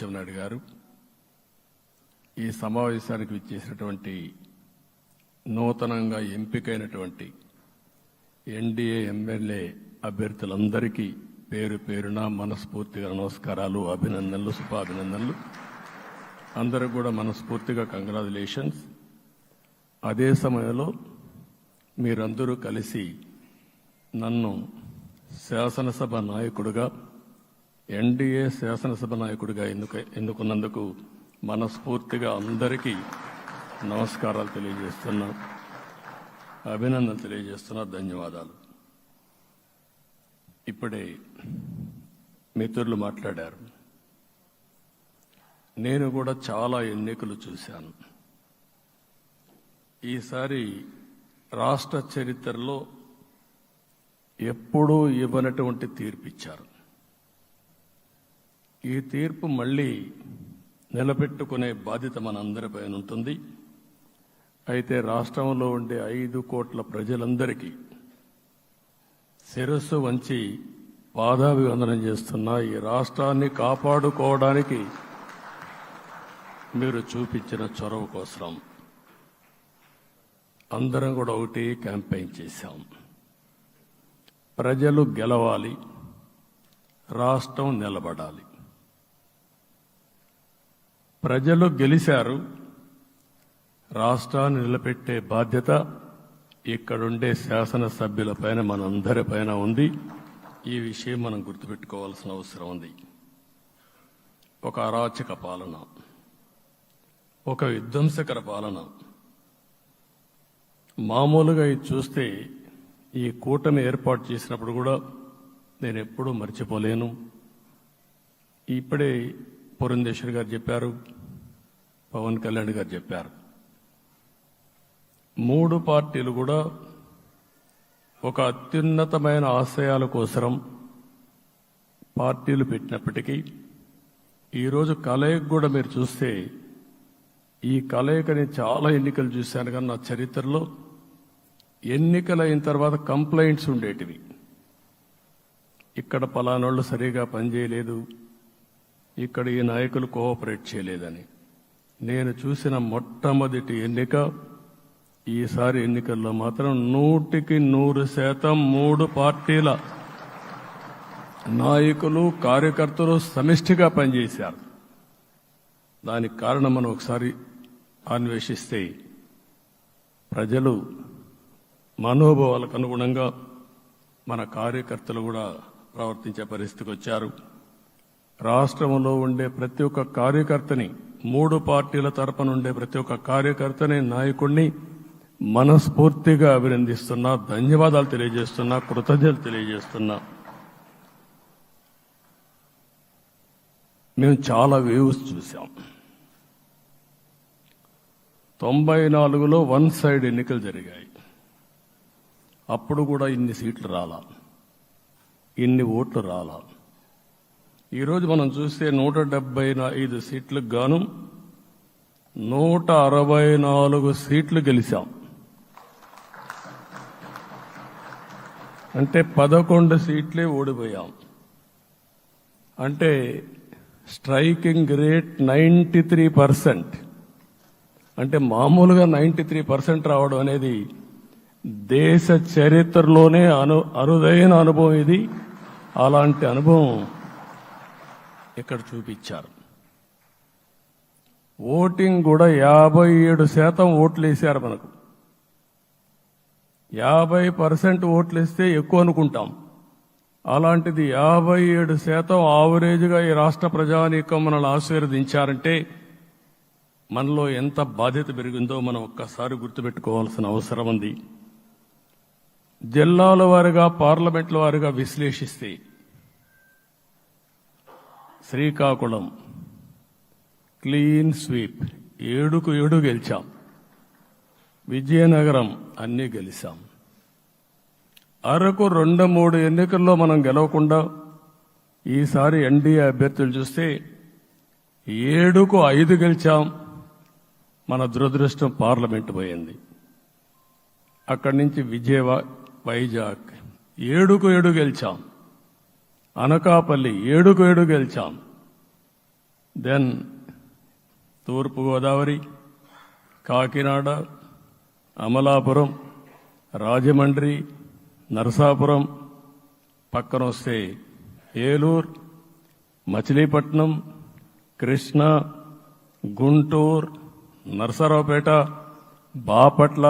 అచ్చెన్నాయుడు గారు, ఈ సమావేశానికి విచ్చేసినటువంటి నూతనంగా ఎంపికైనటువంటి ఎన్డీఏ ఎమ్మెల్యే అభ్యర్థులందరికీ పేరు పేరున మనస్ఫూర్తిగా నమస్కారాలు, అభినందనలు, శుభాభినందనలు. అందరూ కూడా మనస్ఫూర్తిగా కంగ్రాచులేషన్స్. అదే సమయంలో మీరందరూ కలిసి నన్ను శాసనసభ నాయకుడిగా, ఎన్డీఏ శాసనసభ నాయకుడిగా ఎన్నుకున్నందుకు మనస్ఫూర్తిగా అందరికీ నమస్కారాలు తెలియజేస్తున్నా, అభినందనలు తెలియజేస్తున్నా, ధన్యవాదాలు. ఇప్పుడే మిత్రులు మాట్లాడారు. నేను కూడా చాలా ఎన్నికలు చూశాను. ఈసారి రాష్ట్ర చరిత్రలో ఎప్పుడూ ఇవ్వనటువంటి తీర్పు ఇచ్చారు. ఈ తీర్పు మళ్ళీ నిలబెట్టుకునే బాధ్యత మనందరిపైన ఉంటుంది. అయితే రాష్ట్రంలో ఉండే 5 కోట్ల ప్రజలందరికీ శిరస్సు వంచి పాదాభివందనం చేస్తున్నా. ఈ రాష్ట్రాన్ని కాపాడుకోవడానికి మీరు చూపించిన చొరవ కోసం అందరం కూడా ఒకటి క్యాంపెయిన్ చేశాం. ప్రజలు గెలవాలి, రాష్ట్రం నిలబడాలి. ప్రజలు గెలిచారు. రాష్ట్రాన్ని నిలబెట్టే బాధ్యత ఇక్కడుండే శాసనసభ్యులపైన, మనందరిపైన ఉంది. ఈ విషయం మనం గుర్తుపెట్టుకోవాల్సిన అవసరం ఉంది. ఒక అరాచక పాలన, ఒక విధ్వంసకర పాలన. మామూలుగా ఇది చూస్తే ఈ కూటమి ఏర్పాటు చేసినప్పుడు కూడా నేను ఎప్పుడూ మర్చిపోలేను. ఇప్పుడే పురంధేశ్వరి గారు చెప్పారు, పవన్ కళ్యాణ్ గారు చెప్పారు. 3 పార్టీలు కూడా ఒక అత్యున్నతమైన ఆశయాల కోసం పార్టీలు పెట్టినప్పటికీ ఈరోజు కలయిక కూడా మీరు చూస్తే, ఈ కలయికని చాలా ఎన్నికలు చూశాను కానీ నా చరిత్రలో ఎన్నికలైన తర్వాత కంప్లైంట్స్ ఉండేటివి. ఇక్కడ పలానోళ్ళు సరిగా పనిచేయలేదు, ఇక్కడ ఈ నాయకులు కోఆపరేట్ చేయలేదని. నేను చూసిన మొట్టమొదటి ఎన్నిక, ఈసారి ఎన్నికల్లో మాత్రం 100కి 100% 3 పార్టీల నాయకులు, కార్యకర్తలు సమిష్టిగా పనిచేశారు. దానికి కారణం మనం ఒకసారి అన్వేషిస్తే, ప్రజలు మనోభావాలకు అనుగుణంగా మన కార్యకర్తలు కూడా ప్రవర్తించే పరిస్థితికి వచ్చారు. రాష్ట్రంలో ఉండే ప్రతి ఒక్క కార్యకర్తని, 3 పార్టీల తరపున ఉండే ప్రతి ఒక్క కార్యకర్తని, నాయకుడిని మనస్ఫూర్తిగా అభినందిస్తున్నా, ధన్యవాదాలు తెలియజేస్తున్నా, కృతజ్ఞతలు తెలియజేస్తున్నా. మేము చాలా వేవ్స్ చూసాం. 94లో 1 సైడ్ ఎన్నికలు జరిగాయి. అప్పుడు కూడా ఇన్ని సీట్లు రాలా, ఇన్ని ఓట్లు రాలా. ఈరోజు మనం చూస్తే 175 సీట్లకు గాను 164 సీట్లు గెలిచాం. అంటే 11 సీట్లే ఓడిపోయాం. అంటే స్ట్రైకింగ్ రేట్ 93%. అంటే మామూలుగా 93% రావడం అనేది దేశ చరిత్రలోనే అరుదైన అనుభవం ఇది. అలాంటి అనుభవం ఇక్కడ చూపించారు. ఓటింగ్ కూడా 57% ఓట్లు వేశారు. మనకు 50% ఓట్లు వేస్తే ఎక్కువ అనుకుంటాం. అలాంటిది 57% ఆవరేజ్గా ఈ రాష్ట్ర ప్రజానీకం మనల్ని ఆశీర్వదించారంటే మనలో ఎంత బాధ్యత పెరిగిందో మనం ఒక్కసారి గుర్తుపెట్టుకోవాల్సిన అవసరం ఉంది. జిల్లాల వారీగా, పార్లమెంట్ల వారీగా విశ్లేషిస్తే శ్రీకాకుళం క్లీన్ స్వీప్, 7కు 7 గెలిచాం. విజయనగరం అన్నీ గెలిచాం. అరకు 2-3 ఎన్నికల్లో మనం గెలవకుండా ఈసారి ఎన్డీఏ అభ్యర్థులు చూస్తే 7కు 5 గెలిచాం. మన దురదృష్టం పార్లమెంట్ పోయింది. అక్కడి నుంచి వైజాగ్ 7కు 7 గెలిచాం. అనకాపల్లి 7కు 7 గెలిచాం. దెన్ తూర్పుగోదావరి, కాకినాడ, అమలాపురం, రాజమండ్రి, నరసాపురం, పక్కన వస్తే ఏలూరు, మచిలీపట్నం, కృష్ణా, గుంటూరు, నరసరావుపేట, బాపట్ల,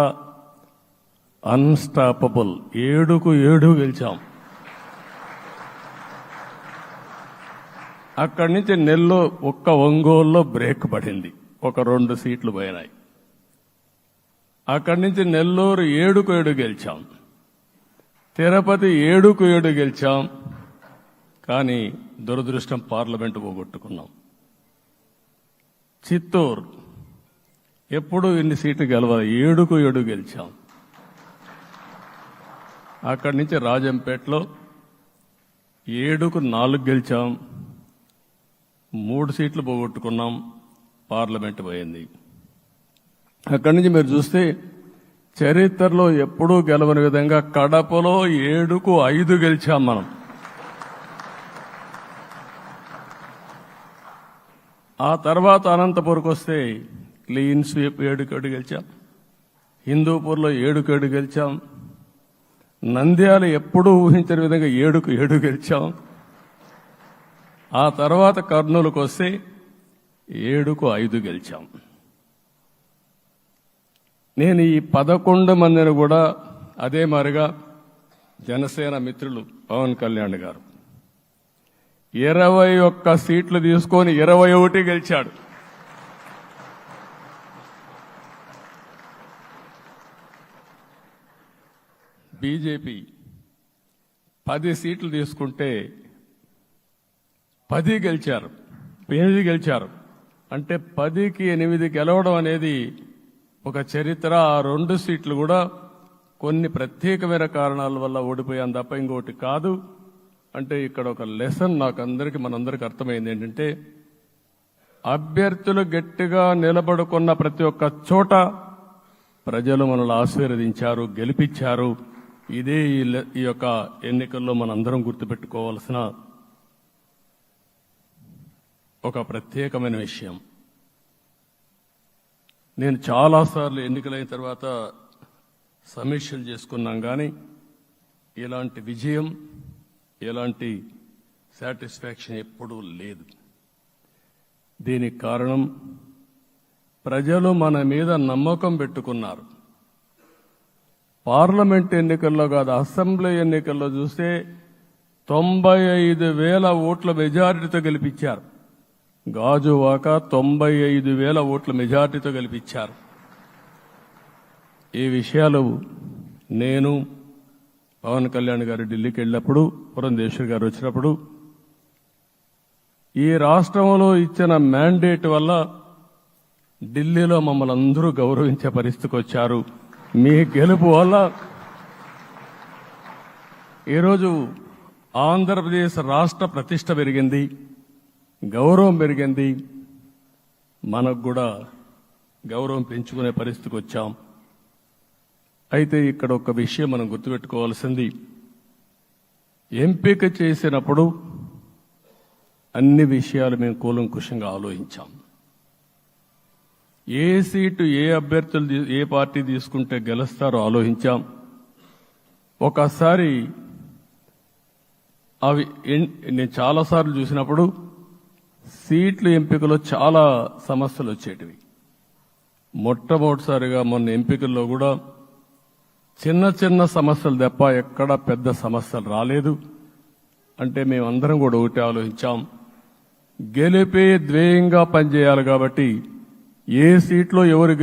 అన్స్టాపబుల్ 7కు 7 గెలిచాం. అక్కడి నుంచి నెల్లూరు ఒక్క ఒంగోలులో బ్రేక్ పడింది, ఒక 2 సీట్లు పోయినాయి. అక్కడి నుంచి నెల్లూరు 7కు 7 గెలిచాం, తిరుపతి 7కు 7 గెలిచాం. కానీ దురదృష్టం పార్లమెంటు పోగొట్టుకున్నాం. చిత్తూరు ఎప్పుడు ఇన్ని సీట్లు గెలవాలి, 7కు 7 గెలిచాం. అక్కడి నుంచి రాజంపేటలో 7కు 4 గెలిచాం, 3 సీట్లు పోగొట్టుకున్నాం, పార్లమెంటు పోయింది. అక్కడి నుంచి మీరు చూస్తే చరిత్రలో ఎప్పుడూ గెలవని విధంగా కడపలో 7కు 5 గెలిచాం మనం. ఆ తర్వాత అనంతపురకు వస్తే క్లీన్ స్వీప్ 7కు 7 గెలిచాం, హిందూపూర్లో 7కు 7 గెలిచాం, నంద్యాల ఎప్పుడూ ఊహించని విధంగా 7కు 7 గెలిచాం. ఆ తర్వాత కర్నూలుకు వస్తే 7కు 5 గెలిచాం. నేను ఈ 11 మందిని కూడా అదే మారిగా జనసేన మిత్రులు పవన్ కళ్యాణ్ గారు 21 సీట్లు తీసుకొని 21 గెలిచాడు. బీజేపీ 10 సీట్లు తీసుకుంటే 10 గెలిచారు, 8 గెలిచారు. అంటే 10కి 8 గెలవడం అనేది ఒక చరిత్ర. ఆ 2 సీట్లు కూడా కొన్ని ప్రత్యేకమైన కారణాల వల్ల ఓడిపోయాం తప్ప ఇంకోటి కాదు. అంటే ఇక్కడ ఒక లెసన్ మనందరికీ అర్థమైంది ఏంటంటే, అభ్యర్థులు గట్టిగా నిలబడుకున్న ప్రతి ఒక్క చోట ప్రజలు మనల్ని ఆశీర్వదించారు, గెలిపించారు. ఇదే ఈ యొక్క ఎన్నికల్లో మనందరం గుర్తుపెట్టుకోవాల్సిన ఒక ప్రత్యేకమైన విషయం. నేను చాలాసార్లు ఎన్నికలైన తర్వాత సమీక్షలు చేసుకున్నాం, కానీ ఇలాంటి విజయం, ఎలాంటి సాటిస్ఫాక్షన్ ఎప్పుడూ లేదు. దీనికి కారణం ప్రజలు మన మీద నమ్మకం పెట్టుకున్నారు. పార్లమెంట్ ఎన్నికల్లో కాదు, అసెంబ్లీ ఎన్నికల్లో చూస్తే 95,000 ఓట్ల మెజారిటీతో గెలిపించారు. గాజువాక 95,000 ఓట్ల మెజారిటీతో గెలిపించారు. ఈ విషయాలు నేను పవన్ కళ్యాణ్ గారు ఢిల్లీకి వెళ్ళినప్పుడు, పురంధేశ్వరి గారు వచ్చినప్పుడు, ఈ రాష్ట్రంలో ఇచ్చిన మ్యాండేట్ వల్ల ఢిల్లీలో మమ్మల్ని అందరూ గౌరవించే పరిస్థితికి వచ్చారు. మీ గెలుపు వల్ల ఈరోజు ఆంధ్రప్రదేశ్ రాష్ట్ర ప్రతిష్ట పెరిగింది, గౌరవం పెరిగింది. మనకు కూడా గౌరవం పెంచుకునే పరిస్థితికి వచ్చాం. అయితే ఇక్కడ ఒక విషయం మనం గుర్తుపెట్టుకోవాల్సింది, ఎంపిక చేసినప్పుడు అన్ని విషయాలు మేము కూలంకుషంగా ఆలోచించాం. ఏ సీటు ఏ అభ్యర్థులు ఏ పార్టీ తీసుకుంటే గెలుస్తారో ఆలోచించాం. ఒకసారి నేను చాలాసార్లు చూసినప్పుడు సీట్ల ఎంపికలో చాలా సమస్యలు వచ్చేటివి. మొట్టమొదటిసారిగా మొన్న ఎంపికల్లో కూడా చిన్న చిన్న సమస్యలు తప్ప ఎక్కడ పెద్ద సమస్యలు రాలేదు. అంటే మేమందరం కూడా ఒకటి ఆలోచించాం, గెలిపే ధ్యేయంగా పనిచేయాలి. కాబట్టి ఏ సీట్లో ఎవరు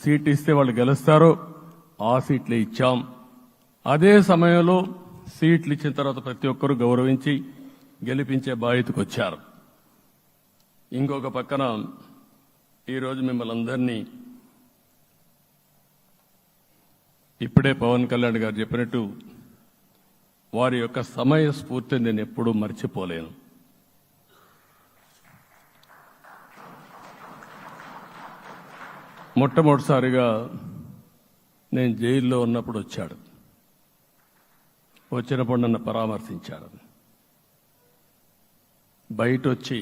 సీట్ ఇస్తే వాళ్ళు గెలుస్తారో ఆ సీట్లే ఇచ్చాం. అదే సమయంలో సీట్లు ఇచ్చిన తర్వాత ప్రతి ఒక్కరూ గౌరవించి గెలిపించే బాధ్యతకు వచ్చారు. ఇంకొక పక్కన ఈరోజు మిమ్మల్ని అందరినీ ఇప్పుడే పవన్ కళ్యాణ్ గారు చెప్పినట్టు వారి యొక్క సమయ స్ఫూర్తిని నేను ఎప్పుడూ మర్చిపోలేను. మొట్టమొదటిసారిగా నేను జైల్లో ఉన్నప్పుడు వచ్చాడు. వచ్చినప్పుడు నన్ను పరామర్శించాడు. బయట వచ్చి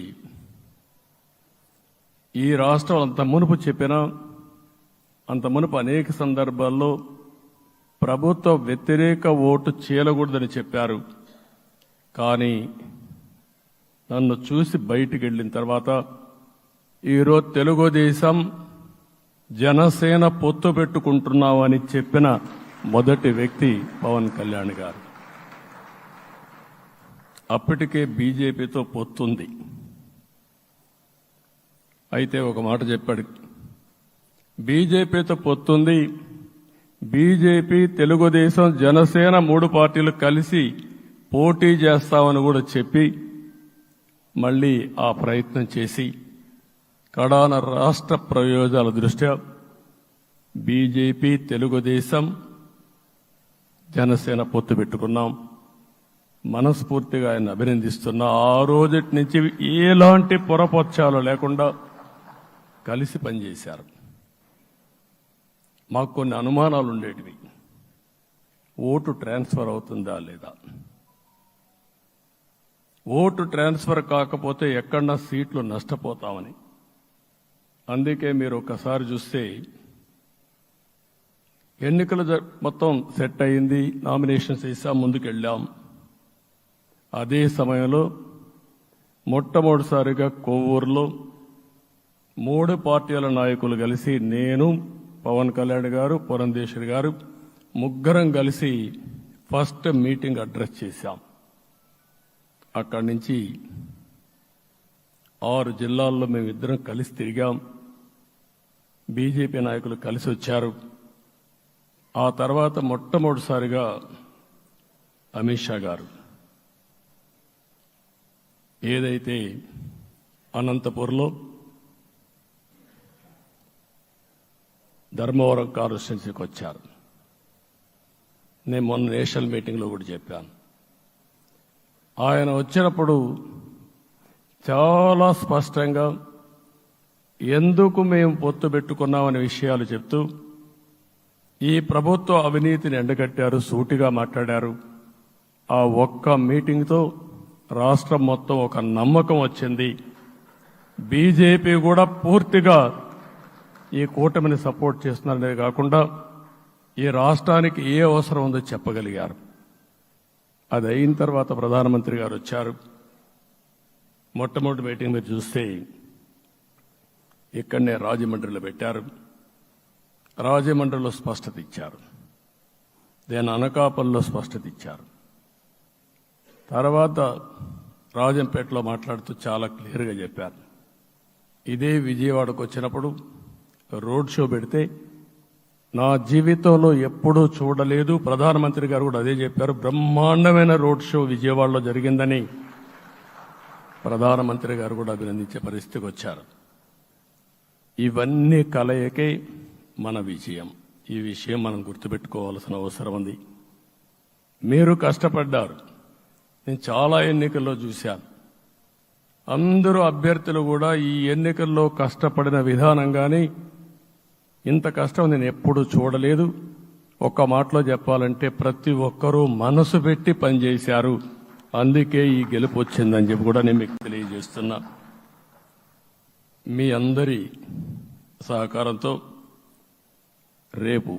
ఈ రాష్ట్రం అంత మునుపు చెప్పినా అంత మునుపు అనేక సందర్భాల్లో ప్రభుత్వ వ్యతిరేక ఓటు చీలకూడదని చెప్పారు. కానీ నన్ను చూసి బయటికి వెళ్ళిన తర్వాత ఈరోజు తెలుగుదేశం జనసేన పొత్తు పెట్టుకుంటున్నామని చెప్పిన మొదటి వ్యక్తి పవన్ కళ్యాణ్ గారు. అప్పటికే బీజేపీతో పొత్తుంది. అయితే ఒక మాట చెప్పాడు, బీజేపీతో పొత్తుంది, బీజేపీ, తెలుగుదేశం, జనసేన 3 పార్టీలు కలిసి పోటీ చేస్తామని కూడా చెప్పి మళ్లీ ఆ ప్రయత్నం చేసి కడాన రాష్ట్ర ప్రయోజనాల దృష్ట్యా బీజేపీ, తెలుగుదేశం, జనసేన పొత్తు పెట్టుకున్నాం. మనస్ఫూర్తిగా ఆయన అభినందిస్తున్నా. ఆ రోజటి నుంచి ఎలాంటి పొరపక్షాలు లేకుండా కలిసి పనిచేశారు. మాకు కొన్ని అనుమానాలు ఉండేటివి. ఓటు ట్రాన్స్ఫర్ అవుతుందా లేదా, ఓటు ట్రాన్స్ఫర్ కాకపోతే ఎక్కడన్నా సీట్లు నష్టపోతామని. అందుకే మీరు ఒకసారి చూస్తే ఎన్నికలు మొత్తం సెట్ అయింది, నామినేషన్స్ వేసాం, ముందుకెళ్ళాం. అదే సమయంలో మొట్టమొదటిసారిగా కొవ్వూరులో 3 పార్టీల నాయకులు కలిసి, నేను, పవన్ కళ్యాణ్ గారు, పురంధేశ్వరి గారు, ముగ్గురం కలిసి ఫస్ట్ మీటింగ్ అడ్రస్ చేశాం. అక్కడి నుంచి 6 జిల్లాల్లో మేమిద్దరం కలిసి తిరిగాం. బీజేపీ నాయకులు కలిసి వచ్చారు. ఆ తర్వాత మొట్టమొదటిసారిగా అమిత్ షా గారు ఏదైతే అనంతపూర్లో ధర్మవరం కాన్స్టిట్యున్సీకి వచ్చారు. నేను మొన్న నేషనల్ మీటింగ్లో కూడా చెప్పాను. ఆయన వచ్చినప్పుడు చాలా స్పష్టంగా ఎందుకు మేము పొత్తు పెట్టుకున్నామనే విషయాలు చెప్తూ ఈ ప్రభుత్వ అవినీతిని ఎండగట్టారు, సూటిగా మాట్లాడారు. ఆ ఒక్క మీటింగ్తో రాష్ట్రం మొత్తం ఒక నమ్మకం వచ్చింది. బీజేపీ కూడా పూర్తిగా ఈ కూటమిని సపోర్ట్ చేస్తున్నారనే కాకుండా ఈ రాష్ట్రానికి ఏ అవసరం ఉందో చెప్పగలిగారు. అది అయిన తర్వాత ప్రధానమంత్రి గారు వచ్చారు. మొట్టమొదటి మీటింగ్ మీరు చూస్తే ఇక్కడనే రాజమండ్రిలో పెట్టారు. రాజమండ్రిలో స్పష్టత ఇచ్చారు, దేని అనకాపల్లిలో స్పష్టత ఇచ్చారు. తర్వాత రాజంపేటలో మాట్లాడుతూ చాలా క్లియర్గా చెప్పారు. ఇదే విజయవాడకు వచ్చినప్పుడు రోడ్ షో పెడితే నా జీవితంలో ఎప్పుడూ చూడలేదు, ప్రధానమంత్రి గారు కూడా అదే చెప్పారు, బ్రహ్మాండమైన రోడ్ షో విజయవాడలో జరిగిందని ప్రధానమంత్రి గారు కూడా అభినందించే పరిస్థితికి వచ్చారు. ఇవన్నీ కలయికే మన విజయం. ఈ విషయం మనం గుర్తుపెట్టుకోవాల్సిన అవసరం ఉంది. మీరు కష్టపడ్డారు. నేను చాలా ఎన్నికల్లో చూశాను. అందరూ అభ్యర్థులు కూడా ఈ ఎన్నికల్లో కష్టపడిన విధానం కానీ ఇంత కష్టం నేను ఎప్పుడూ చూడలేదు. ఒక్క మాటలో చెప్పాలంటే ప్రతి ఒక్కరూ మనసు పెట్టి పనిచేశారు. అందుకే ఈ గెలుపు వచ్చిందని చెప్పి కూడా నేను మీకు తెలియజేస్తున్నా. మీ అందరి సహకారంతో రేపు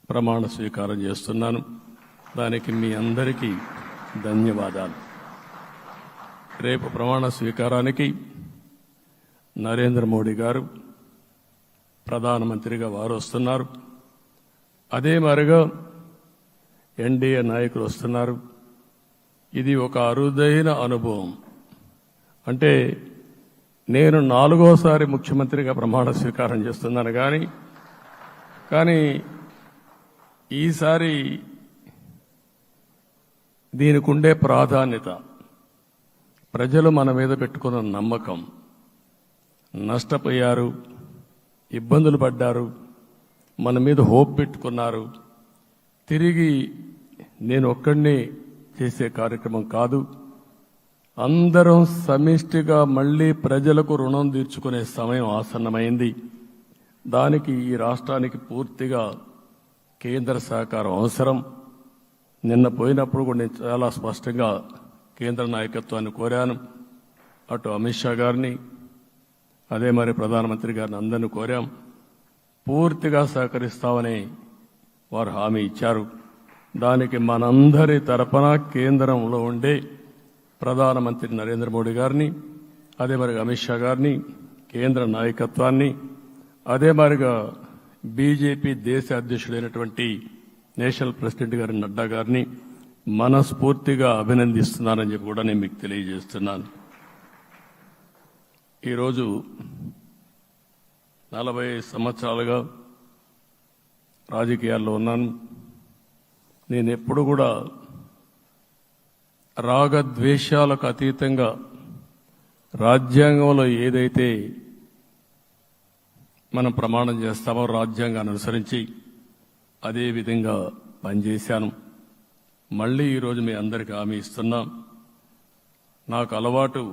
ప్రమాణ స్వీకారం చేస్తున్నాను. దానికి మీ అందరికీ ధన్యవాదాలు. రేపు ప్రమాణ స్వీకారానికి నరేంద్ర మోడీ గారు ప్రధానమంత్రిగా వారు వస్తున్నారు. అదే మరిగా ఎన్డీఏ నాయకులు వస్తున్నారు. ఇది ఒక అరుదైన అనుభవం. అంటే నేను 4వసారి ముఖ్యమంత్రిగా ప్రమాణ స్వీకారం చేస్తున్నాను కానీ ఈసారి దీనికి ఉండే ప్రాధాన్యత, ప్రజలు మన మీద పెట్టుకున్న నమ్మకం, నష్టపోయారు, ఇబ్బందులు పడ్డారు, మన మీద హోప్ పెట్టుకున్నారు. తిరిగి నేను ఒక్కడినే చేసే కార్యక్రమం కాదు. అందరం సమిష్టిగా మళ్లీ ప్రజలకు రుణం తీర్చుకునే సమయం ఆసన్నమైంది. దానికి ఈ రాష్ట్రానికి పూర్తిగా కేంద్ర సహకారం అవసరం. నిన్న పోయినప్పుడు కూడా నేను చాలా స్పష్టంగా కేంద్ర నాయకత్వాన్ని కోరాను. అటు అమిత్ షా గారిని, అదే మరి ప్రధానమంత్రి గారిని అందరినీ కోరాం. పూర్తిగా సహకరిస్తామని వారు హామీ ఇచ్చారు. దానికి మనందరి తరపున కేంద్రంలో ఉండే ప్రధానమంత్రి నరేంద్ర మోడీ గారిని, అదే మరి అమిత్ షా గారిని, కేంద్ర నాయకత్వాన్ని, అదే మరిగా బీజేపీ దేశ అధ్యక్షుడైనటువంటి నేషనల్ ప్రెసిడెంట్ గారి నడ్డా గారిని మనస్ఫూర్తిగా అభినందిస్తున్నానని చెప్పి కూడా నేను మీకు తెలియజేస్తున్నాను. ఈరోజు 40 సంవత్సరాలుగా రాజకీయాల్లో ఉన్నాను. నేను ఎప్పుడు కూడా రాగద్వేషాలకు అతీతంగా రాజ్యాంగంలో ఏదైతే మనం ప్రమాణం చేస్తామో రాజ్యాంగాన్ని అనుసరించి అదే విధంగా పనిచేశాను. మళ్ళీ ఈరోజు మీ అందరికీ హామీ ఇస్తున్నాం. నాకు అలవాటు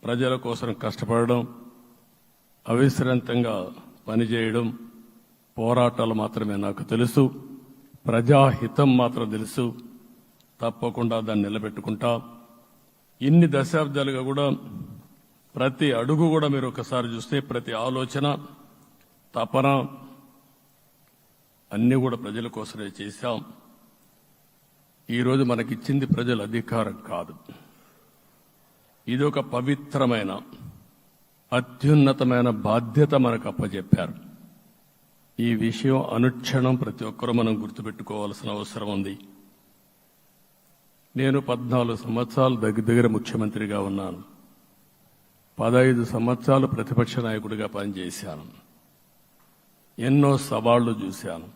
ప్రజల కోసం కష్టపడడం, అవిశ్రాంతంగా పనిచేయడం, పోరాటాలు మాత్రమే నాకు తెలుసు. ప్రజాహితం మాత్రం తెలుసు. తప్పకుండా దాన్ని నిలబెట్టుకుంటా. ఇన్ని దశాబ్దాలుగా కూడా ప్రతి అడుగు కూడా మీరు ఒకసారి చూస్తే ప్రతి ఆలోచన, తపన అన్నీ కూడా ప్రజల కోసమే చేశాం. ఈరోజు మనకిచ్చింది ప్రజల అధికారం కాదు. ఇది ఒక పవిత్రమైన అత్యున్నతమైన బాధ్యత మనకు అప్పచెప్పారు. ఈ విషయం అనుక్షణం ప్రతి ఒక్కరూ మనం గుర్తుపెట్టుకోవాల్సిన అవసరం ఉంది. నేను 14 సంవత్సరాలు దగ్గర ముఖ్యమంత్రిగా ఉన్నాను. 15 సంవత్సరాలు ప్రతిపక్ష నాయకుడిగా పనిచేశాను. ఎన్నో సవాళ్లు చూశాను,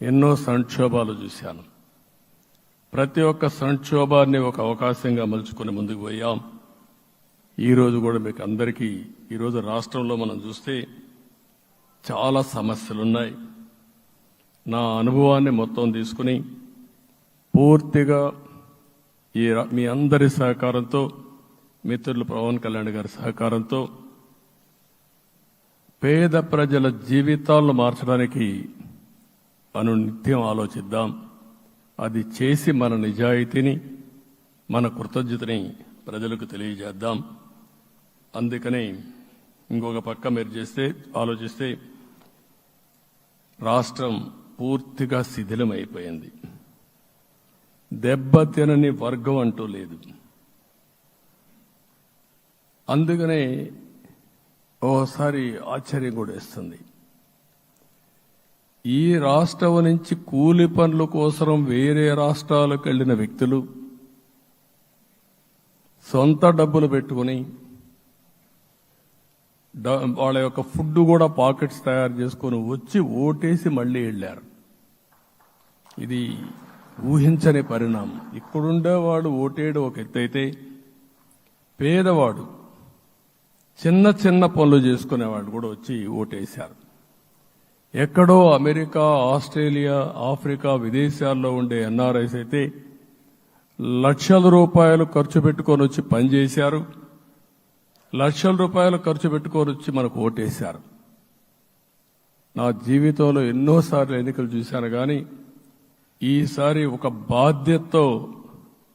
ఎన్నో సంక్షోభాలు చూశాను. ప్రతి ఒక్క సంక్షోభాన్ని ఒక అవకాశంగా మలుచుకుని ముందుకు పోయాం. ఈరోజు కూడా మీకు అందరికీ ఈరోజు రాష్ట్రంలో మనం చూస్తే చాలా సమస్యలున్నాయి. నా అనుభవాన్ని మొత్తం తీసుకుని పూర్తిగా మీ అందరి సహకారంతో, మిత్రులు పవన్ కళ్యాణ్ గారి సహకారంతో పేద ప్రజల జీవితాలను మార్చడానికి అనునిత్యం ఆలోచిద్దాం. అది చేసి మన నిజాయితీని, మన కృతజ్ఞతని ప్రజలకు తెలియజేద్దాం. అందుకని ఇంకొక పక్క మీరు ఆలోచిస్తే రాష్ట్రం పూర్తిగా శిథిలమైపోయింది. దెబ్బతినని వర్గం అంటూ లేదు. అందుకనే ఓసారి ఆశ్చర్యం కూడా వేస్తుంది. ఈ రాష్ట్రం నుంచి కూలి పనుల కోసం వేరే రాష్ట్రాలకు వెళ్లిన వ్యక్తులు సొంత డబ్బులు పెట్టుకుని వాళ్ళ యొక్క ఫుడ్ కూడా పాకెట్స్ తయారు చేసుకుని వచ్చి ఓటేసి మళ్లీ వెళ్లారు. ఇది ఊహించని పరిణామం. ఇక్కడుండేవాడు ఓటేయడం ఒక ఎత్తైతే, పేదవాడు చిన్న చిన్న పనులు చేసుకునేవాడు కూడా వచ్చి ఓటేశారు. ఎక్కడో అమెరికా, ఆస్ట్రేలియా, ఆఫ్రికా, విదేశాల్లో ఉండే ఎన్ఆర్ఐస్ అయితే లక్షల రూపాయలు ఖర్చు పెట్టుకొని వచ్చి పనిచేశారు. లక్షల రూపాయలు ఖర్చు పెట్టుకొని వచ్చి మనకు ఓటేశారు. నా జీవితంలో ఎన్నోసార్లు ఎన్నికలు చూశాను, కానీ ఈసారి ఒక బాధ్యతతో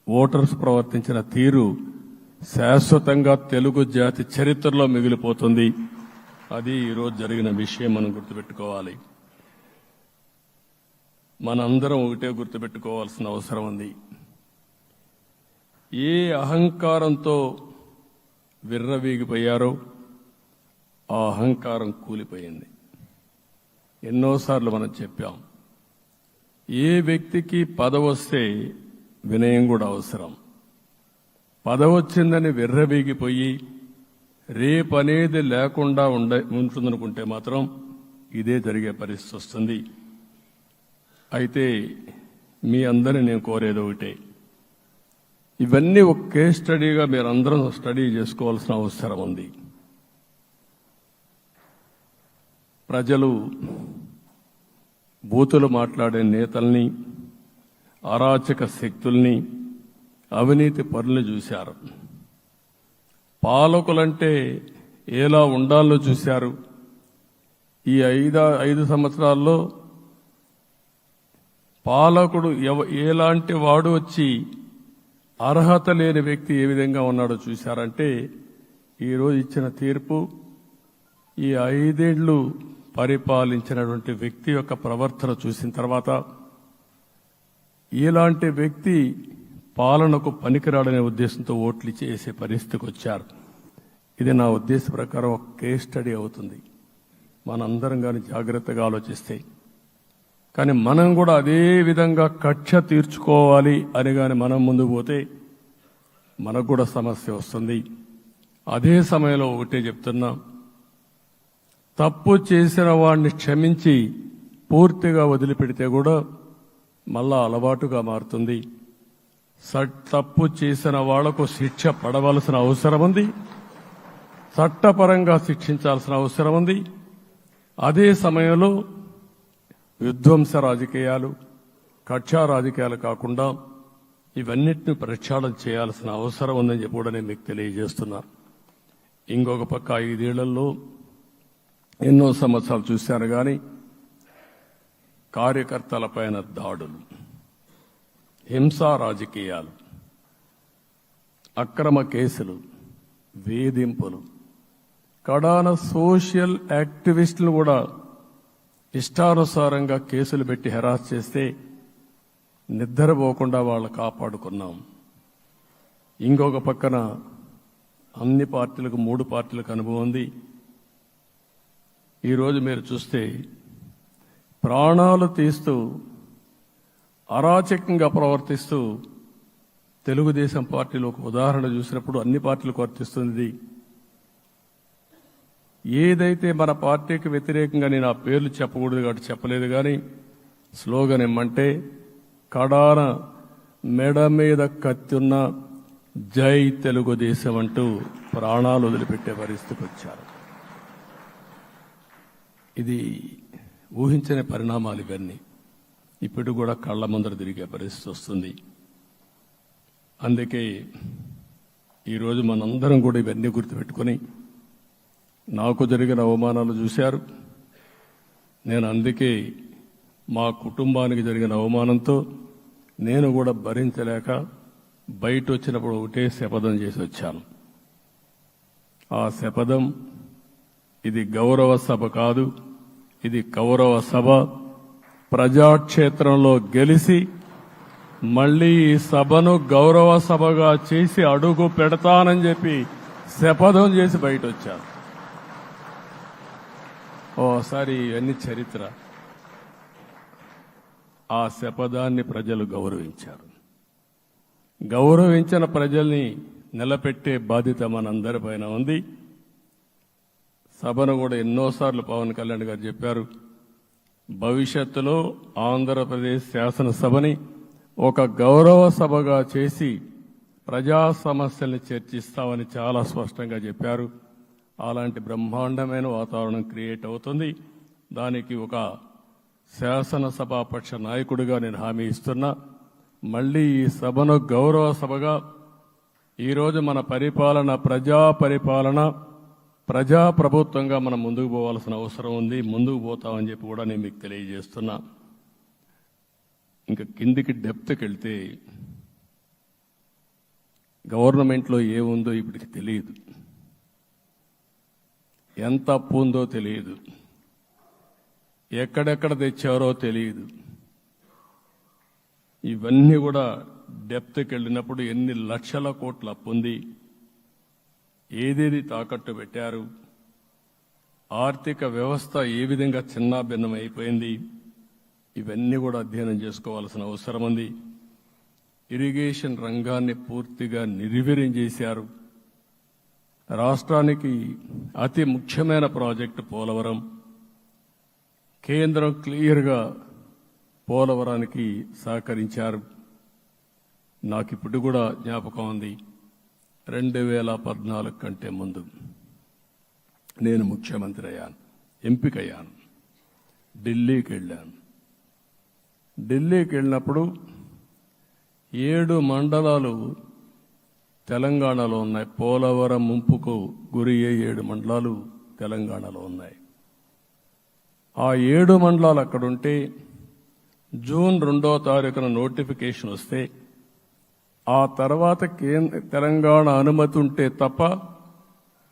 ఓటర్స్ ప్రవర్తించిన తీరు శాశ్వతంగా తెలుగు జాతి చరిత్రలో మిగిలిపోతుంది. అది ఈరోజు జరిగిన విషయం మనం గుర్తుపెట్టుకోవాలి. మనందరం ఒకటే గుర్తుపెట్టుకోవాల్సిన అవసరం ఉంది. ఏ అహంకారంతో విర్రవీగిపోయారో ఆ అహంకారం కూలిపోయింది. ఎన్నోసార్లు మనం చెప్పాం, ఏ వ్యక్తికి పదవొస్తే వినయం కూడా అవసరం. పదవొచ్చిందని విర్రవీగిపోయి రేపనేది లేకుండా ఉంటుందనుకుంటే మాత్రం ఇదే జరిగే పరిస్థితి వస్తుంది. అయితే మీ అందరినీ నేను కోరేది ఒకటే, ఇవన్నీ ఒక కేస్ స్టడీగా మీరందరం స్టడీ చేసుకోవాల్సిన అవసరం ఉంది. ప్రజలు బూతులు మాట్లాడే నేతల్ని, అరాచక శక్తుల్ని, అవినీతి పరుల్ని చూశారు. పాలకులంటే ఎలా ఉండాలో చూశారు. ఈ 5 సంవత్సరాల్లో పాలకుడు ఎలాంటి వాడు వచ్చి అర్హత లేని వ్యక్తి ఏ విధంగా ఉన్నాడో చూశారంటే ఈరోజు ఇచ్చిన తీర్పు ఈ 5 ఏళ్లు పరిపాలించినటువంటి వ్యక్తి యొక్క ప్రవర్తన చూసిన తర్వాత ఇలాంటి వ్యక్తి పాలనకు పనికిరాడనే ఉద్దేశంతో ఓట్లు చేసే పరిస్థితికి వచ్చారు. ఇది నా ఉద్దేశ ప్రకారం ఒక కేస్ స్టడీ అవుతుంది, మనందరం కానీ జాగ్రత్తగా ఆలోచిస్తే. కానీ మనం కూడా అదే విధంగా కక్ష తీర్చుకోవాలి అని కానీ మనం ముందుకు పోతే మనకు కూడా సమస్య వస్తుంది. అదే సమయంలో ఒకటే చెప్తున్నా, తప్పు చేసిన వాడిని క్షమించి పూర్తిగా వదిలిపెడితే కూడా మళ్ళా అలవాటుగా మారుతుంది. తప్పు చేసిన వాళ్లకు శిక్ష పడవలసిన అవసరం ఉంది, చట్టపరంగా శిక్షించాల్సిన అవసరం ఉంది. అదే సమయంలో విధ్వంస రాజకీయాలు, కక్షా రాజకీయాలు కాకుండా ఇవన్నిటిని ప్రక్షాళన చేయాల్సిన అవసరం ఉందని చెప్పి కూడా నేను మీకు తెలియజేస్తున్నా. ఇంకొక పక్క 5 ఏళ్లలో ఎన్నో సంవత్సరాలు చూశాను కానీ కార్యకర్తలపైన దాడులు, హింసా రాజకీయాలు, అక్రమ కేసులు, వేధింపులు, కడాన సోషల్ యాక్టివిస్టులు కూడా ఇష్టానుసారంగా కేసులు పెట్టి హెరాస్ చేస్తే నిద్రపోకుండా వాళ్ళు కాపాడుకున్నాం. ఇంకొక పక్కన అన్ని పార్టీలకు 3 పార్టీలకు అనుభవం ఉంది. ఈరోజు మీరు చూస్తే ప్రాణాలు తీస్తూ అరాచకంగా ప్రవర్తిస్తూ తెలుగుదేశం పార్టీలో ఒక ఉదాహరణ చూసినప్పుడు అన్ని పార్టీలకు వర్తిస్తుంది. ఏదైతే మన పార్టీకి వ్యతిరేకంగా నేను ఆ పేర్లు చెప్పకూడదు కాబట్టి చెప్పలేదు, కానీ స్లోగన్ ఏమంటే కడాన మెడ మీద కత్తున్న జై తెలుగుదేశం అంటూ ప్రాణాలు వదిలిపెట్టే పరిస్థితికి వచ్చారు. ఇది ఊహించని పరిణామాలు. ఇవన్నీ ఇప్పుడు కూడా కళ్ల ముందర తిరిగే పరిస్థితి వస్తుంది. అందుకే ఈరోజు మనందరం కూడా ఇవన్నీ గుర్తుపెట్టుకొని, నాకు జరిగిన అవమానాలు చూశారు. నేను అందుకే మా కుటుంబానికి జరిగిన అవమానంతో నేను కూడా భరించలేక బయట వచ్చినప్పుడు ఒకటే శపథం చేసి వచ్చాను. ఆ శపథం, ఇది గౌరవ సభ కాదు, ఇది కౌరవ సభ. ప్రజాక్షేత్రంలో గెలిచి మళ్లీ ఈ సభను గౌరవ సభగా చేసి అడుగు పెడతానని చెప్పి శపథం చేసి బయట వచ్చాను. ఓసారి ఇవన్నీ చరిత్ర. ఆ శపథాన్ని ప్రజలు గౌరవించారు. గౌరవించిన ప్రజల్ని నిలబెట్టే బాధ్యత మనందరిపైన ఉంది. సభను కూడా ఎన్నోసార్లు పవన్ కళ్యాణ్ గారు చెప్పారు, భవిష్యత్తులో ఆంధ్రప్రదేశ్ శాసనసభని ఒక గౌరవ సభగా చేసి ప్రజా సమస్యల్ని చర్చిస్తామని చాలా స్పష్టంగా చెప్పారు. అలాంటి బ్రహ్మాండమైన వాతావరణం క్రియేట్ అవుతుంది. దానికి ఒక శాసనసభాపక్ష నాయకుడిగా నేను హామీ ఇస్తున్నా. మళ్లీ ఈ సభను గౌరవ సభగా, ఈరోజు మన పరిపాలన ప్రజా పరిపాలన, ప్రజా ప్రభుత్వంగా మనం ముందుకు పోవాల్సిన అవసరం ఉంది. ముందుకు పోతామని చెప్పి కూడా నేను మీకు తెలియజేస్తున్నా. ఇంకా కిందికి డెప్త్కి వెళ్తే గవర్నమెంట్లో ఏముందో ఇప్పటికి తెలియదు, ఎంత అప్పు ఉందో తెలియదు, ఎక్కడెక్కడ తెచ్చారో తెలియదు. ఇవన్నీ కూడా డెప్త్కి వెళ్ళినప్పుడు ఎన్ని లక్షల కోట్ల అప్పు ఉంది, ఏదేది తాకట్టు పెట్టారు, ఆర్థిక వ్యవస్థ ఏ విధంగా చిన్నాభిన్నం అయిపోయింది, ఇవన్నీ కూడా అధ్యయనం చేసుకోవాల్సిన అవసరం ఉంది. ఇరిగేషన్ రంగాన్ని పూర్తిగా నిర్వీర్యం చేశారు. రాష్ట్రానికి అతి ముఖ్యమైన ప్రాజెక్టు పోలవరం. కేంద్రం క్లియర్గా పోలవరానికి సహకరించారు. నాకు ఇప్పుడు కూడా జ్ఞాపకం ఉంది, 2014 కంటే ముందు నేను ముఖ్యమంత్రి అయ్యాను, ఎంపికయ్యాను, ఢిల్లీకి వెళ్ళాను. ఢిల్లీకి వెళ్ళినప్పుడు 7 మండలాలు తెలంగాణలో ఉన్నాయి. పోలవరం ముంపుకు గురి అయ్యే 7 మండలాలు తెలంగాణలో ఉన్నాయి. ఆ 7 మండలాలు అక్కడుంటే జూన్ 2వ తారీఖున నోటిఫికేషన్ వస్తే ఆ తర్వాత తెలంగాణ అనుమతి ఉంటే తప్ప,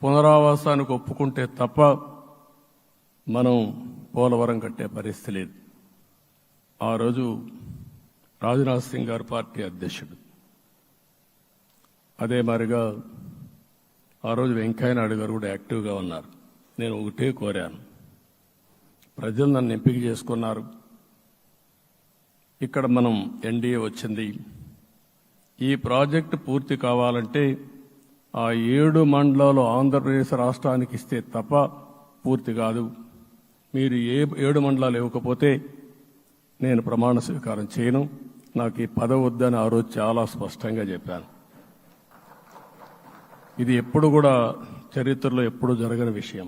పునరావాసానికి ఒప్పుకుంటే తప్ప మనం పోలవరం కట్టే పరిస్థితి లేదు. ఆ రోజు రాజ్నాథ్ సింగ్ గారు పార్టీ అధ్యక్షుడు. అదే మాదిరిగా ఆ రోజు వెంకయ్య నాయుడు గారు కూడా యాక్టివ్గా ఉన్నారు. నేను ఒకటే కోరాను, ప్రజలు నన్ను ఎంపిక చేసుకున్నారు, ఇక్కడ మనం ఎన్డీఏ వచ్చింది, ఈ ప్రాజెక్టు పూర్తి కావాలంటే ఆ 7 మండలాలు ఆంధ్రప్రదేశ్ రాష్ట్రానికి ఇస్తే తప్ప పూర్తి కాదు. మీరు 7 మండలాలు ఇవ్వకపోతే నేను ప్రమాణ స్వీకారం చేయను, నాకు ఈ పదవి వద్దని ఆ రోజు చాలా స్పష్టంగా చెప్పాను. ఇది ఎప్పుడు కూడా చరిత్రలో ఎప్పుడు జరగని విషయం.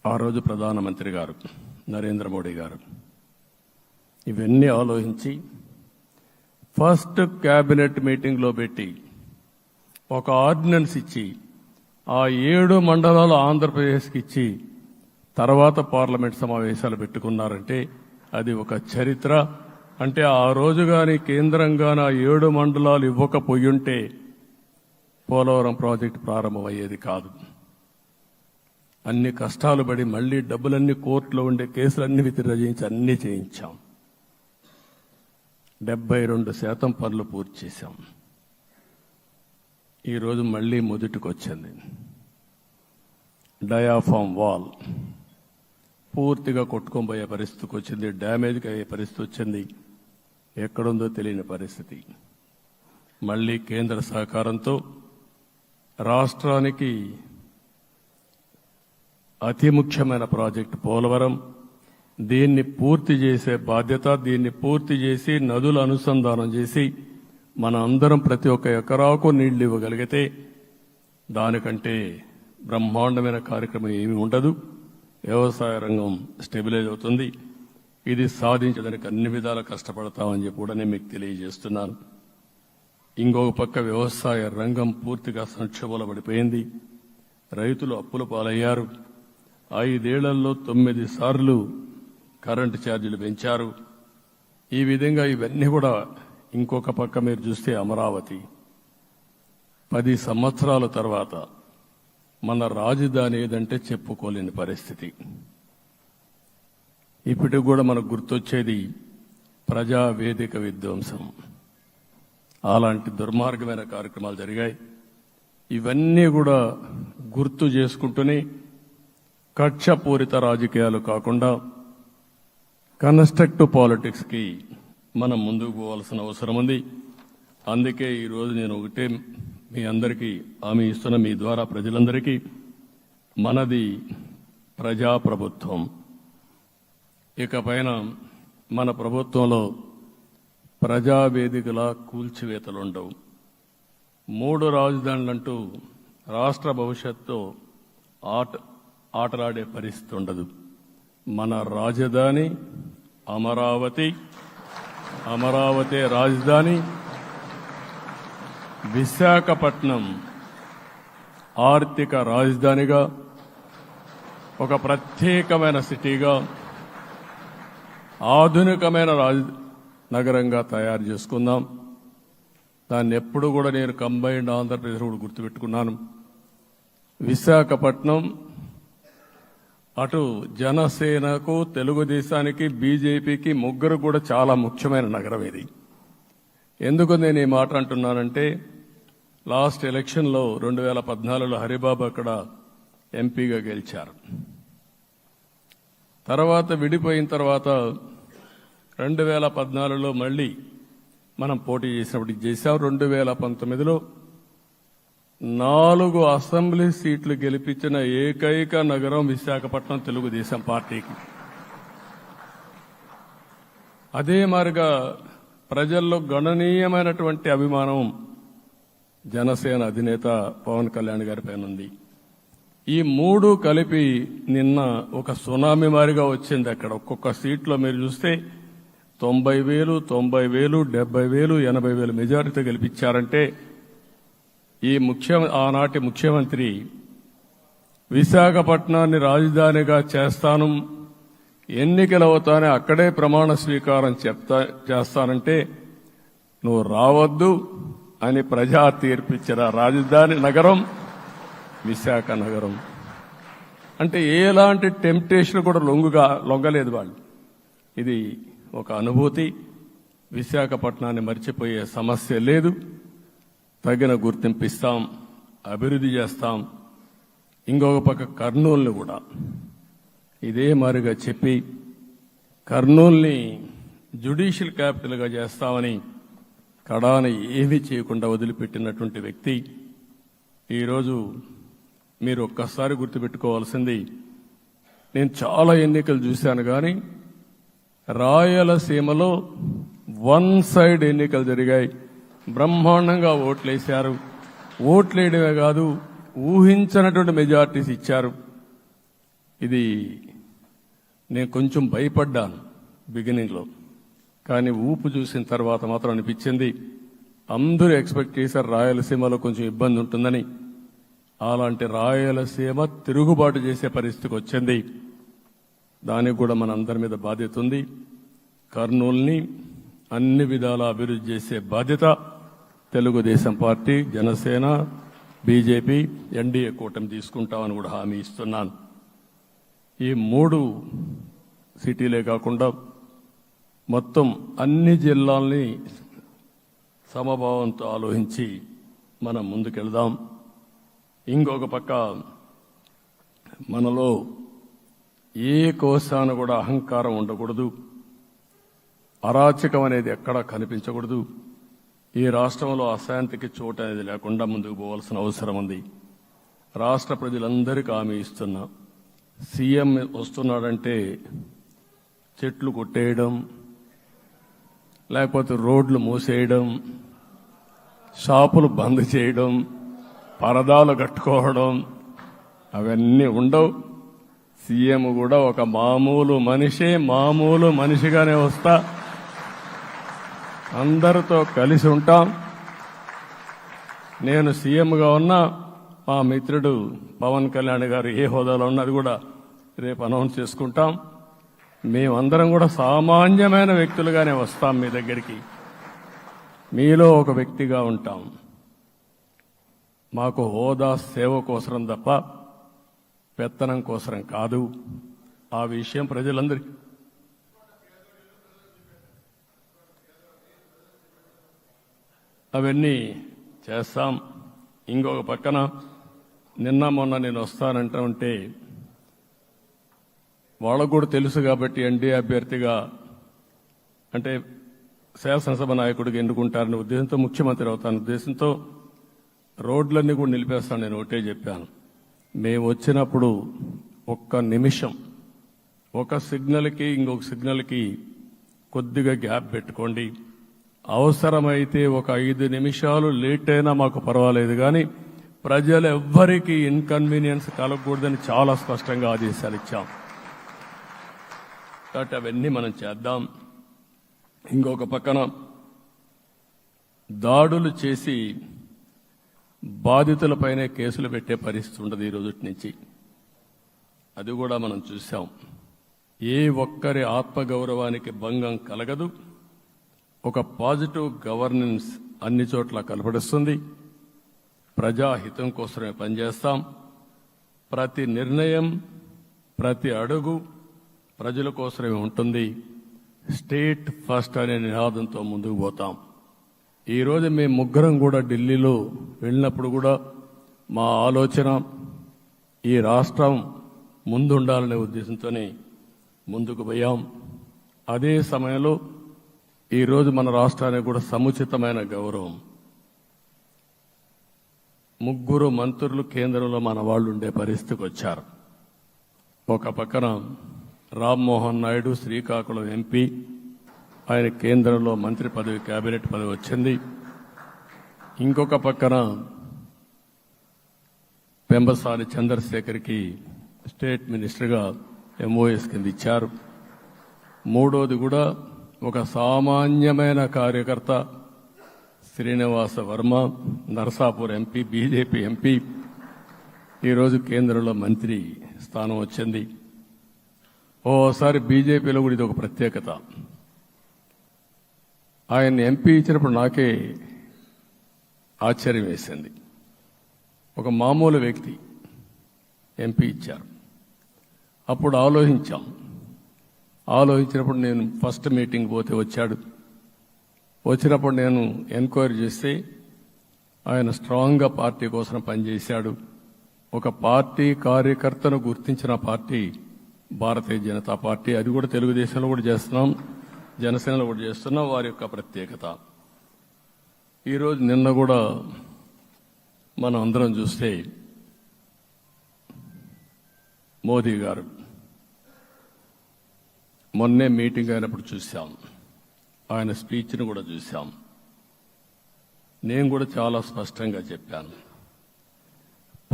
ఆ రోజు ప్రధానమంత్రి గారు నరేంద్ర మోడీ గారు ఇవన్నీ ఆలోచించి ఫస్ట్ క్యాబినెట్ మీటింగ్లో పెట్టి ఒక ఆర్డినెన్స్ ఇచ్చి ఆ 7 మండలాలు ఆంధ్రప్రదేశ్కి ఇచ్చి తర్వాత పార్లమెంట్ సమావేశాలు పెట్టుకున్నారంటే అది ఒక చరిత్ర. అంటే ఆ రోజు కానీ కేంద్రంగాన 7 మండలాలు ఇవ్వకపోయుంటే పోలవరం ప్రాజెక్టు ప్రారంభమయ్యేది కాదు. అన్ని కష్టాలు పడి మళ్లీ డబ్బులన్నీ కోర్టులో ఉండే కేసులన్నీ విత్డ్రా చేయించి అన్నీ చేయించాం. 72% పనులు పూర్తి చేశాం. ఈరోజు మళ్లీ మొదటికొచ్చింది. డయాఫామ్ వాల్ పూర్తిగా కొట్టుకోబోయే పరిస్థితికి వచ్చింది, డ్యామేజ్ అయ్యే పరిస్థితి వచ్చింది, ఎక్కడుందో తెలియని పరిస్థితి. మళ్లీ కేంద్ర సహకారంతో రాష్ట్రానికి అతి ముఖ్యమైన ప్రాజెక్టు పోలవరం, దీన్ని పూర్తి చేసే బాధ్యత, దీన్ని పూర్తి చేసి నదులు అనుసంధానం చేసి మన అందరం ప్రతి ఒక్క ఎకరాకు నీళ్లు ఇవ్వగలిగితే దానికంటే బ్రహ్మాండమైన కార్యక్రమం ఏమీ ఉండదు. వ్యవసాయ రంగం స్టెబిలైజ్ అవుతుంది. ఇది సాధించడానికి అన్ని విధాలా కష్టపడతామని చెప్పి కూడా నేను మీకు తెలియజేస్తున్నాను. ఇంకొక పక్క వ్యవసాయ రంగం పూర్తిగా సంక్షోభంలో పడిపోయింది. రైతులు అప్పుల పాలయ్యారు. 5 ఏళ్లలో 9 సార్లు కరెంటు ఛార్జీలు పెంచారు. ఈ విధంగా ఇవన్నీ కూడా ఇంకొక పక్క మీరు చూస్తే అమరావతి 10 సంవత్సరాల తర్వాత మన రాజధాని ఏదంటే చెప్పుకోలేని పరిస్థితి. ఇప్పటికి కూడా మనకు గుర్తొచ్చేది ప్రజావేదిక విధ్వంసం. అలాంటి దుర్మార్గమైన కార్యక్రమాలు జరిగాయి. ఇవన్నీ కూడా గుర్తు చేసుకుంటూనే కక్షపూరిత రాజకీయాలు కాకుండా కన్స్ట్రక్టివ్ పాలిటిక్స్ కి మనం ముందుకు పోవాల్సిన అవసరం ఉంది. అందుకే ఈరోజు నేను ఒకటే మీ అందరికీ హామీ ఇస్తున్న, మీ ద్వారా ప్రజలందరికీ, మనది ప్రజాప్రభుత్వం. ఇకపైన మన ప్రభుత్వంలో ప్రజావేదికల కూల్చివేతలుండవు. 3 రాజధానులంటూ రాష్ట్ర భవిష్యత్తు ఆటలాడే పరిస్థితి ఉండదు. మన రాజధాని అమరావతి, అమరావతి రాజధాని. విశాఖపట్నం ఆర్థిక రాజధానిగా, ఒక ప్రత్యేకమైన సిటీగా, ఆధునికమైన నగరంగా తయారు చేసుకుందాం. దాన్ని ఎప్పుడు కూడా నేను కంబైన్డ్ ఆంధ్రప్రదేశ్ కూడా గుర్తుపెట్టుకున్నాను. విశాఖపట్నం అటు జనసేనకు, తెలుగుదేశానికి, బీజేపీకి ముగ్గురు కూడా చాలా ముఖ్యమైన నగరం ఇది. ఎందుకు నేను ఈ మాట అంటున్నానంటే, లాస్ట్ ఎలక్షన్లో 2014లో హరిబాబు అక్కడ ఎంపీగా గెలిచారు. తర్వాత విడిపోయిన తర్వాత 2014లో మళ్లీ మనం పోటీ చేసినప్పుడు చేశాం. 2019లో 4 అసెంబ్లీ సీట్లు గెలిపించిన ఏకైక నగరం విశాఖపట్నం తెలుగుదేశం పార్టీకి. అదే మాదిరిగా ప్రజల్లో గణనీయమైనటువంటి అభిమానం జనసేన అధినేత పవన్ కళ్యాణ్ గారి పైన ఉంది. ఈ 3 కలిపి నిన్న ఒక సునామీ మారిగా వచ్చింది. అక్కడ ఒక్కొక్క సీట్లో మీరు చూస్తే 90,000, 90,000, 70,000, 80,000 మెజారిటీ గెలిపించారంటే ఆనాటి ముఖ్యమంత్రి విశాఖపట్నాన్ని రాజధానిగా చేస్తాను, ఎన్నికలు అవుతానే అక్కడే ప్రమాణ స్వీకారం చేస్తానంటే నువ్వు రావద్దు అని ప్రజా తీర్పిచ్చిన రాజధాని నగరం విశాఖ నగరం. అంటే ఎలాంటి టెంప్టేషన్ కూడా లొంగలేదు వాళ్ళు. ఇది ఒక అనుభూతి. విశాఖపట్నాన్ని మర్చిపోయే సమస్య లేదు. తగిన గుర్తింపు ఇస్తాం, అభివృద్ధి చేస్తాం. ఇంకొక పక్క కర్నూలుని కూడా ఇదే మాదిరిగా చెప్పి కర్నూలుని జ్యుడిషియల్ క్యాపిటల్గా చేస్తామని కడాన ఏమీ చేయకుండా వదిలిపెట్టినటువంటి వ్యక్తి. ఈరోజు మీరు ఒక్కసారి గుర్తుపెట్టుకోవాల్సింది, నేను చాలా ఎన్నికలు చూశాను కానీ రాయలసీమలో వన్ సైడ్ ఎన్నికలు జరిగాయి. బ్రహ్మాండంగా ఓట్లేశారు. ఓట్లేయడమే కాదు, ఊహించినటువంటి మెజార్టీస్ ఇచ్చారు. ఇది నేను కొంచెం భయపడ్డాను బిగినింగ్లో, కానీ ఊపు చూసిన తర్వాత మాత్రం అనిపించింది అందరూ ఎక్స్పెక్ట్ చేశారు రాయలసీమలో కొంచెం ఇబ్బంది ఉంటుందని. అలాంటి రాయలసీమ తిరుగుబాటు చేసే పరిస్థితికి వచ్చింది. దానికి కూడా మన అందరి మీద బాధ్యత ఉంది. కర్నూలుని అన్ని విధాలా అభివృద్ధి చేసే బాధ్యత Telugu Desam party, Janasena, BJP, NDA కూటమి తీసుకుంటామని కూడా హామీ ఇస్తున్నాను. ఈ 3 సిటీలే కాకుండా మొత్తం అన్ని జిల్లాల్ని సమభావంతో ఆలోచించి మనం ముందుకెళ్దాం. ఇంకొక పక్క మనలో ఏ కోశాన కూడా అహంకారం ఉండకూడదు, అరాచకం అనేది ఎక్కడా కనిపించకూడదు. ఈ రాష్ట్రంలో అశాంతికి చోటు అనేది లేకుండా ముందుకు పోవాల్సిన అవసరం ఉంది. రాష్ట్ర ప్రజలందరికీ హామీ ఇస్తున్నా, సీఎం వస్తున్నాడంటే చెట్లు కొట్టేయడం, లేకపోతే రోడ్లు మూసేయడం, షాపులు బంద్ చేయడం, పరదాలు కట్టుకోవడం అవన్నీ ఉండవు. సీఎం కూడా ఒక మామూలు మనిషిగానే వస్తా, అందరితో కలిసి ఉంటాం. నేను సీఎంగా ఉన్నా మా మిత్రుడు పవన్ కళ్యాణ్ గారు ఏ హోదాలో ఉన్నది కూడా రేపు అనౌన్స్ చేసుకుంటాం. మేమందరం కూడా సామాన్యమైన వ్యక్తులుగానే వస్తాం మీ దగ్గరికి, మీలో ఒక వ్యక్తిగా ఉంటాం. మాకు హోదా సేవ కోసరం తప్ప పెత్తనం కోసరం కాదు. ఆ విషయం ప్రజలందరికీ అవన్నీ చేస్తాం. ఇంకొక పక్కన నిన్న మొన్న నేను వస్తానంటా ఉంటే వాళ్ళకు కూడా తెలుసు కాబట్టి ఎన్డీఏ అభ్యర్థిగా అంటే శాసనసభ నాయకుడిగా ఎన్నుకుంటారనే ఉద్దేశంతో, ముఖ్యమంత్రి అవుతాను ఉద్దేశంతో రోడ్లన్నీ కూడా నిలిపేస్తాను. నేను ఒకటే చెప్పాను, మేము వచ్చినప్పుడు ఒక్క నిమిషం ఒక సిగ్నల్కి ఇంకొక సిగ్నల్కి కొద్దిగా గ్యాప్ పెట్టుకోండి. అవసరమైతే ఒక 5 నిమిషాలు లేట్ అయినా మాకు పర్వాలేదు, కానీ ప్రజలు ఎవ్వరికీ ఇన్కన్వీనియన్స్ కలగకూడదని చాలా స్పష్టంగా ఆదేశాలు ఇచ్చాం. కాబట్టి అవన్నీ మనం చేద్దాం. ఇంకొక పక్కన దాడులు చేసి బాధితులపైనే కేసులు పెట్టే పరిస్థితి ఉండదు ఈ రోజు నుంచి. అది కూడా మనం చూసాం. ఏ ఒక్కరి ఆత్మగౌరవానికి భంగం కలగదు. ఒక పాజిటివ్ గవర్నెన్స్ అన్ని చోట్ల కనపడుస్తుంది. ప్రజాహితం కోసమే పనిచేస్తాం. ప్రతి నిర్ణయం, ప్రతి అడుగు ప్రజల కోసమే ఉంటుంది. స్టేట్ ఫస్ట్ అనే నినాదంతో ముందుకు పోతాం. ఈరోజు మేము ముగ్గురం కూడా ఢిల్లీలో వెళ్ళినప్పుడు కూడా మా ఆలోచన ఈ రాష్ట్రం ముందుండాలనే ఉద్దేశంతోనే ముందుకు పోయాం. అదే సమయంలో ఈరోజు మన రాష్ట్రానికి కూడా సముచితమైన గౌరవం. 3 మంత్రులు కేంద్రంలో మన వాళ్ళు ఉండే పరిస్థితికి వచ్చారు. ఒక పక్కన రామ్మోహన్ నాయుడు శ్రీకాకుళం ఎంపీ, ఆయన కేంద్రంలో మంత్రి పదవి, కేబినెట్ పదవి వచ్చింది. ఇంకొక పక్కన పెంబసాని చంద్రశేఖర్కి స్టేట్ మినిస్టర్గా ఎంఓఎస్ కింద ఇచ్చారు. మూడోది కూడా ఒక సామాన్యమైన కార్యకర్త Srinivasa Varma, Narasapur MP, BJP MP, ఈరోజు కేంద్రంలో మంత్రి స్థానం వచ్చింది. ఓసారి బీజేపీలో కూడా ఇది ఒక ప్రత్యేకత. ఆయన ఎంపీ ఇచ్చినప్పుడు నాకే ఆశ్చర్యం వేసింది. ఒక మామూలు వ్యక్తి ఎంపీ ఇచ్చారు. అప్పుడు ఆలోచించినప్పుడు నేను ఫస్ట్ మీటింగ్ పోతే వచ్చాడు. వచ్చినప్పుడు నేను ఎంక్వైరీ చేస్తే ఆయన స్ట్రాంగ్గా పార్టీ కోసం పనిచేశాడు. ఒక పార్టీ కార్యకర్తను గుర్తించిన పార్టీ భారతీయ జనతా పార్టీ. అది కూడా తెలుగుదేశంలో కూడా చేస్తున్నాం, జనసేనలో కూడా చేస్తున్నాం. వారి యొక్క ప్రత్యేకత. ఈరోజు నిన్న కూడా మనం అందరం చూస్తే మోదీ గారు మొన్నే మీటింగ్ అయినప్పుడు చూశాం, ఆయన స్పీచ్ను కూడా చూశాం. నేను కూడా చాలా స్పష్టంగా చెప్పాను,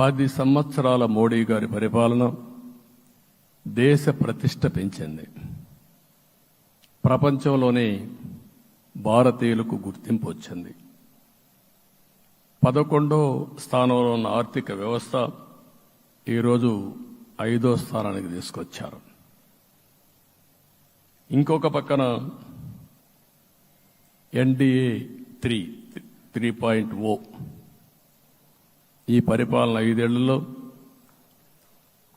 10 సంవత్సరాల మోడీ గారి పరిపాలన దేశ ప్రతిష్ట పెంచింది. ప్రపంచంలోనే భారతీయులకు గుర్తింపు వచ్చింది. 11వ స్థానంలో ఉన్న ఆర్థిక వ్యవస్థ ఈరోజు 5వ స్థానానికి తీసుకొచ్చారు. ఇంకొక పక్కన ఎన్డీఏ 3.0 ఈ పరిపాలన 5 ఏళ్లలో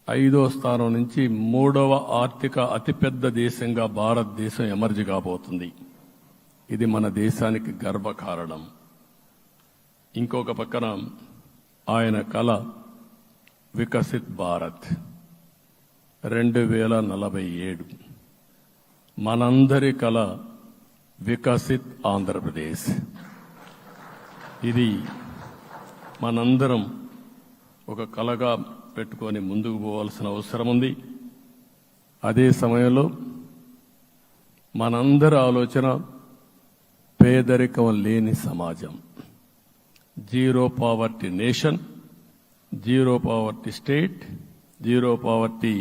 5వ స్థానం నుంచి 3వ ఆర్థిక అతిపెద్ద దేశంగా భారతదేశం ఎమర్జ్ కాబోతుంది. ఇది మన దేశానికి గర్వకారణం. ఇంకొక పక్కన ఆయన కల వికసిత్ భారత్ 2047, మనందరి కల వికసిత్ ఆంధ్రప్రదేశ్. ఇది మనందరం ఒక కలగా పెట్టుకొని ముందుకు పోవాల్సిన అవసరం ఉంది. అదే సమయంలో మనందరి ఆలోచన పేదరికం లేని సమాజం, zero poverty nation, zero poverty state, zero poverty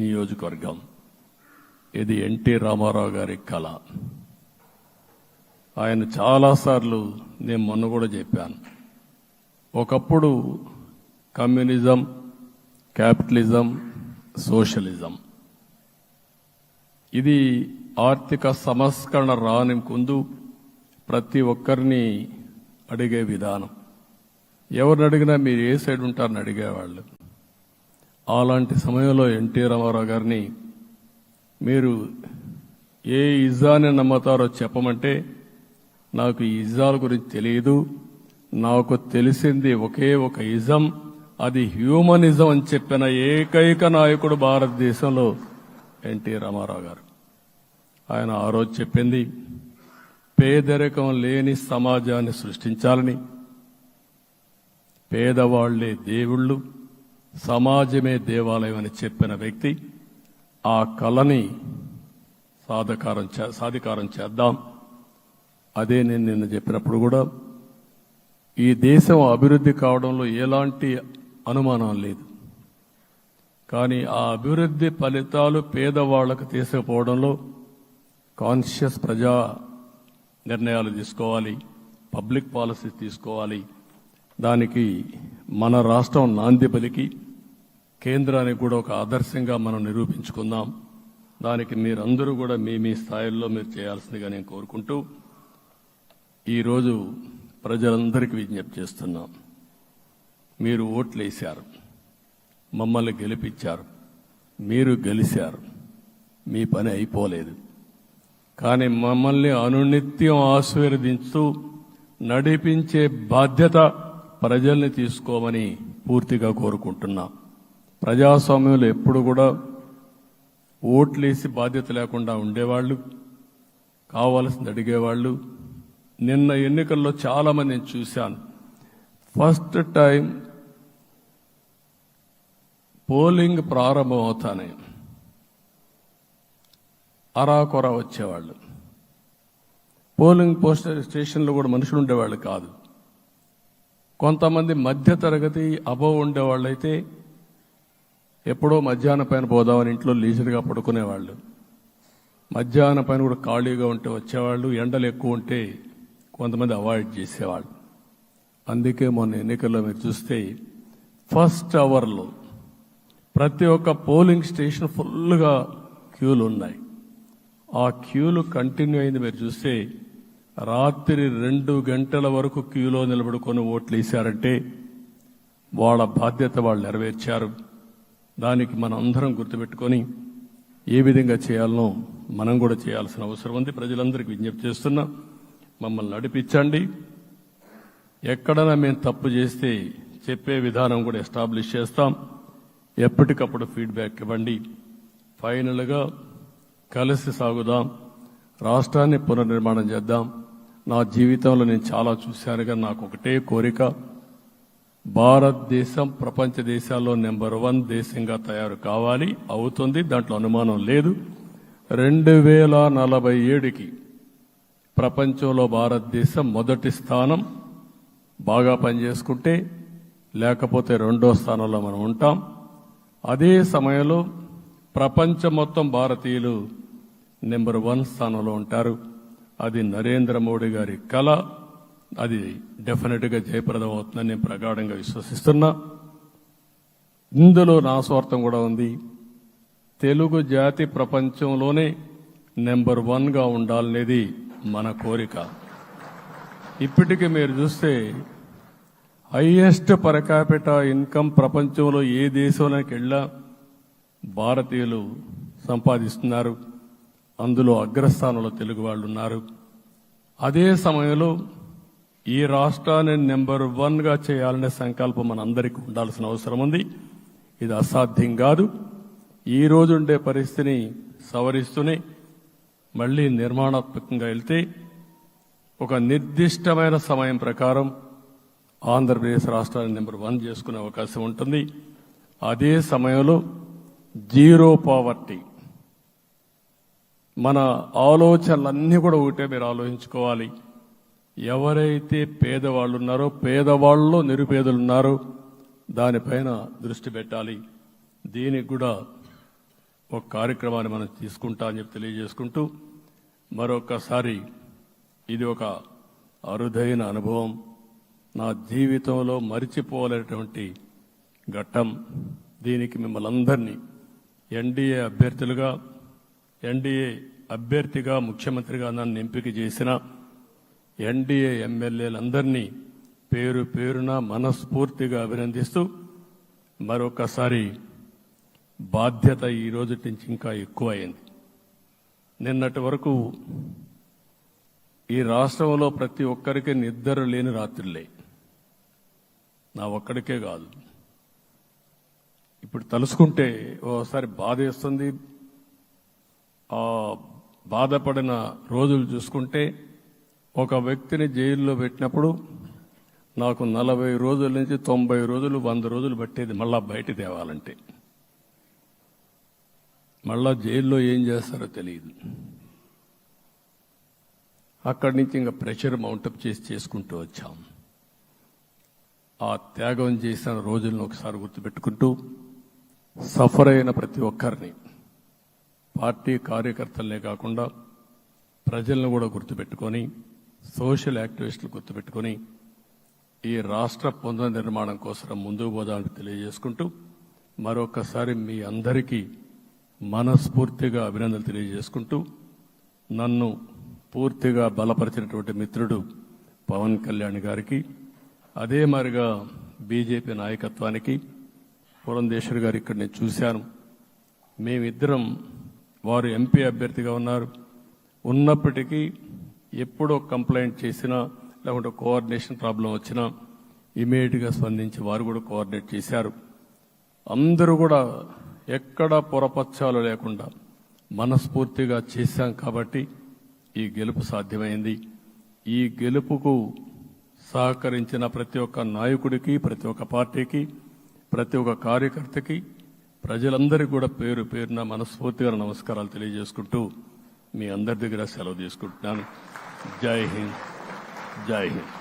నియోజకవర్గం. ఇది ఎన్టీ రామారావు గారి కళ. ఆయన చాలాసార్లు నేను మొన్న కూడా చెప్పాను, ఒకప్పుడు కమ్యూనిజం, క్యాపిటలిజం, సోషలిజం ఇది ఆర్థిక సంస్కరణ రాని ముందు ప్రతి ఒక్కరిని అడిగే విధానం. ఎవరిని అడిగినా మీరు ఏ సైడ్ ఉంటారని అడిగేవాళ్ళు. అలాంటి సమయంలో ఎన్టీ రామారావు గారిని మీరు ఏ ఇజాన్ని నమ్ముతారో చెప్పమంటే, నాకు ఈ ఇజాల గురించి తెలియదు, నాకు తెలిసింది ఒకే ఒక ఇజం, అది హ్యూమనిజం అని చెప్పిన ఏకైక నాయకుడు భారతదేశంలో ఎన్టీ రామారావు గారు. ఆయన ఆ రోజు చెప్పింది పేదరికం లేని సమాజాన్ని సృష్టించాలని, పేదవాళ్లే దేవుళ్ళు, సమాజమే దేవాలయం అని చెప్పిన వ్యక్తి. ఆ కళని సాధికారం చేద్దాం. అదే నేను నిన్న చెప్పినప్పుడు కూడా ఈ దేశం అభివృద్ధి కావడంలో ఎలాంటి అనుమానం లేదు. కానీ ఆ అభివృద్ధి ఫలితాలు పేదవాళ్లకు తీసుకుపోవడంలో కాన్షియస్ ప్రజా నిర్ణయాలు తీసుకోవాలి, పబ్లిక్ పాలసీ తీసుకోవాలి. దానికి మన రాష్ట్రం నాంది పలికి కేంద్రానికి కూడా ఒక ఆదర్శంగా మనం నిరూపించుకుందాం. దానికి మీరందరూ కూడా మీ స్థాయిల్లో మీరు చేయాల్సిందిగా నేను కోరుకుంటూ ఈరోజు ప్రజలందరికీ విజ్ఞప్తి చేస్తున్నాం. మీరు ఓట్లు వేశారు, మమ్మల్ని గెలిపించారు, మీరు గెలిచారు, మీ పని అయిపోలేదు. కానీ మమ్మల్ని అనునిత్యం ఆశీర్వదించుతూ నడిపించే బాధ్యత ప్రజల్ని తీసుకోమని పూర్తిగా కోరుకుంటున్నాం. ప్రజాస్వామ్యంలో ఎప్పుడు కూడా ఓట్లేసి బాధ్యత లేకుండా ఉండేవాళ్ళు, కావాల్సింది అడిగేవాళ్ళు. నిన్న ఎన్నికల్లో చాలా మంది నేను చూశాను, ఫస్ట్ టైం పోలింగ్ ప్రారంభం అవుతానే అరాకొర వచ్చేవాళ్ళు. పోలింగ్ స్టేషన్లో కూడా మనుషులు ఉండేవాళ్ళు కాదు. కొంతమంది మధ్యతరగతి అబవ్ ఉండేవాళ్ళైతే ఎప్పుడో మధ్యాహ్నం పైన పోదామని ఇంట్లో లీజర్గా పడుకునేవాళ్ళు. మధ్యాహ్నం పైన కూడా ఖాళీగా ఉంటే వచ్చేవాళ్ళు. ఎండలు ఎక్కువ ఉంటే కొంతమంది అవాయిడ్ చేసేవాళ్ళు. అందుకే మొన్న ఎన్నికల్లో మీరు చూస్తే ఫస్ట్ అవర్లో ప్రతి ఒక్క పోలింగ్ స్టేషన్ ఫుల్గా క్యూలు ఉన్నాయి. ఆ క్యూలు కంటిన్యూ అయింది. మీరు చూస్తే రాత్రి 2 గంటల వరకు క్యూలో నిలబడుకొని ఓట్లు వేశారంటే వాళ్ళ బాధ్యత వాళ్ళు నెరవేర్చారు. దానికి మనం అందరం గుర్తుపెట్టుకొని ఏ విధంగా చేయాలనో మనం కూడా చేయాల్సిన అవసరం ఉంది. ప్రజలందరికీ విజ్ఞప్తి చేస్తున్నా, మమ్మల్ని నడిపించండి. ఎక్కడైనా మేము తప్పు చేస్తే చెప్పే విధానం కూడా ఎస్టాబ్లిష్ చేస్తాం. ఎప్పటికప్పుడు ఫీడ్బ్యాక్ ఇవ్వండి. ఫైనల్గా కలిసి సాగుదాం, రాష్ట్రాన్ని పునర్నిర్మాణం చేద్దాం. నా జీవితంలో నేను చాలా చూశానుగా నాకు ఒకటే కోరిక, భారతదేశం ప్రపంచ దేశాల్లో నెంబర్ 1 దేశంగా తయారు కావాలి. అవుతుంది, దాంట్లో అనుమానం లేదు. 2047కి ప్రపంచంలో భారతదేశం మొదటి స్థానం. బాగా పనిచేసుకుంటే, లేకపోతే 2వ స్థానంలో మనం ఉంటాం. అదే సమయంలో ప్రపంచం మొత్తం భారతీయులు నెంబర్ 1 స్థానంలో ఉంటారు. అది నరేంద్ర మోడీ గారి కళ. అది డెఫినెట్గా జయప్రదం అవుతుందని నేను ప్రగాఢంగా విశ్వసిస్తున్నా. ఇందులో నా స్వార్థం కూడా ఉంది. తెలుగు జాతి ప్రపంచంలోనే నెంబర్ 1గా ఉండాలనేది మన కోరిక. ఇప్పటికీ మీరు చూస్తే హైయెస్ట్ పర్ క్యాపిటా ఇన్కమ్ ప్రపంచంలో ఏ దేశంలోకి వెళ్ళా భారతీయులు సంపాదిస్తున్నారు. అందులో అగ్రస్థానంలో తెలుగు వాళ్ళు ఉన్నారు. అదే సమయంలో ఈ రాష్ట్రాన్ని నెంబర్ 1గా చేయాలనే సంకల్పం మనందరికీ ఉండాల్సిన అవసరం ఉంది. ఇది అసాధ్యం కాదు. ఈ రోజు ఉండే పరిస్థితిని సవరిస్తూనే మళ్లీ నిర్మాణాత్మకంగా వెళ్తే ఒక నిర్దిష్టమైన సమయం ప్రకారం ఆంధ్రప్రదేశ్ రాష్ట్రాన్ని నెంబర్ 1 చేసుకునే అవకాశం ఉంటుంది. అదే సమయంలో జీరో పావర్టీ. మన ఆలోచనలన్నీ కూడా ఒకటే మీరు ఆలోచించుకోవాలి. ఎవరైతే పేదవాళ్ళు ఉన్నారో, పేదవాళ్ళలో నిరుపేదలు ఉన్నారో దానిపైన దృష్టి పెట్టాలి. దీనికి కూడా ఒక కార్యక్రమాన్ని మనం తీసుకుంటా అని చెప్పి తెలియజేసుకుంటూ, మరొకసారి ఇది ఒక అరుదైన అనుభవం. నా జీవితంలో మరిచిపోలేనటువంటి ఘట్టం. దీనికి మిమ్మల్ని అందరినీ ఎన్డీఏ అభ్యర్థిగా ముఖ్యమంత్రిగా నన్ను ఎంపిక చేసిన ఎన్డీఏ ఎమ్మెల్యేలందరినీ పేరు పేరున మనస్ఫూర్తిగా అభినందిస్తూ, మరొకసారి బాధ్యత ఈ రోజు నుంచి ఇంకా ఎక్కువైంది. నిన్నటి వరకు ఈ రాష్ట్రంలో ప్రతి ఒక్కరికి నిద్ర లేని రాత్రులే. నా ఒక్కడికే కాదు. ఇప్పుడు తలుసుకుంటే ఓసారి బాధేస్తుంది. ఆ బాధపడిన రోజులు చూసుకుంటే, ఒక వ్యక్తిని జైల్లో పెట్టినప్పుడు నాకు 40 రోజుల నుంచి 90 రోజులు 100 రోజులు పట్టేది మళ్ళా బయట తేవాలంటే. మళ్ళా జైల్లో ఏం చేస్తారో తెలియదు. అక్కడి నుంచి ఇంకా ప్రెషర్ మౌంటప్ చేసుకుంటూ వచ్చాం. ఆ త్యాగం చేసిన రోజులను ఒకసారి గుర్తుపెట్టుకుంటూ, సఫర్ అయిన ప్రతి ఒక్కరిని, పార్టీ కార్యకర్తలనే కాకుండా ప్రజలను కూడా గుర్తుపెట్టుకొని, సోషల్ యాక్టివిస్టులు గుర్తుపెట్టుకొని ఈ రాష్ట్ర పునర్నిర్మాణం కోసం ముందుకు పోదామని తెలియజేసుకుంటూ, మరొకసారి మీ అందరికీ మనస్ఫూర్తిగా అభినందనలు తెలియజేసుకుంటూ, నన్ను పూర్తిగా బలపరిచినటువంటి మిత్రుడు పవన్ కళ్యాణ్ గారికి, అదే మాదిరిగా బీజేపీ నాయకత్వానికి, పురంధేశ్వరి గారు ఇక్కడ నేను చూశాను. మేమిద్దరం, వారు ఎంపీ అభ్యర్థిగా ఉన్నప్పటికీ ఎప్పుడో కంప్లైంట్ చేసినా, లేకుంటే కోఆర్డినేషన్ ప్రాబ్లం వచ్చినా ఇమీడియట్గా స్పందించి వారు కూడా కోఆర్డినేట్ చేశారు. అందరూ కూడా ఎక్కడ పొరపచ్చాలు లేకుండా మనస్ఫూర్తిగా చేశాం కాబట్టి ఈ గెలుపు సాధ్యమైంది. ఈ గెలుపుకు సహకరించిన ప్రతి ఒక్క నాయకుడికి, ప్రతి ఒక్క పార్టీకి, ప్రతి ఒక్క కార్యకర్తకి, ప్రజలందరికీ కూడా పేరు పేరున మనస్ఫూర్తిగా నమస్కారాలు తెలియజేసుకుంటూ మీ అందరి దగ్గర సెలవు తీసుకుంటున్నాను. జై హింద్, జై హింద్.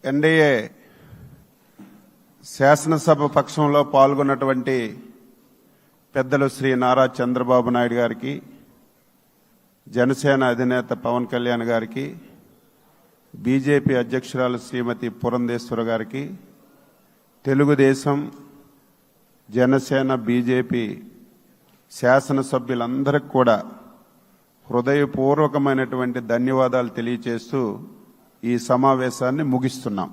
ఎన్డీఏ శాసనసభ పక్షంలో పాల్గొన్నటువంటి పెద్దలు శ్రీ నారా చంద్రబాబు నాయుడు గారికి, జనసేన అధినేత పవన్ కళ్యాణ్ గారికి, బీజేపీ అధ్యక్షురాలు శ్రీమతి పురంధేశ్వరి గారికి, తెలుగుదేశం, జనసేన, బీజేపీ శాసనసభ్యులందరికీ కూడా హృదయపూర్వకమైనటువంటి ధన్యవాదాలు తెలియచేస్తూ ఈ సమావేశాన్ని ముగిస్తున్నాం.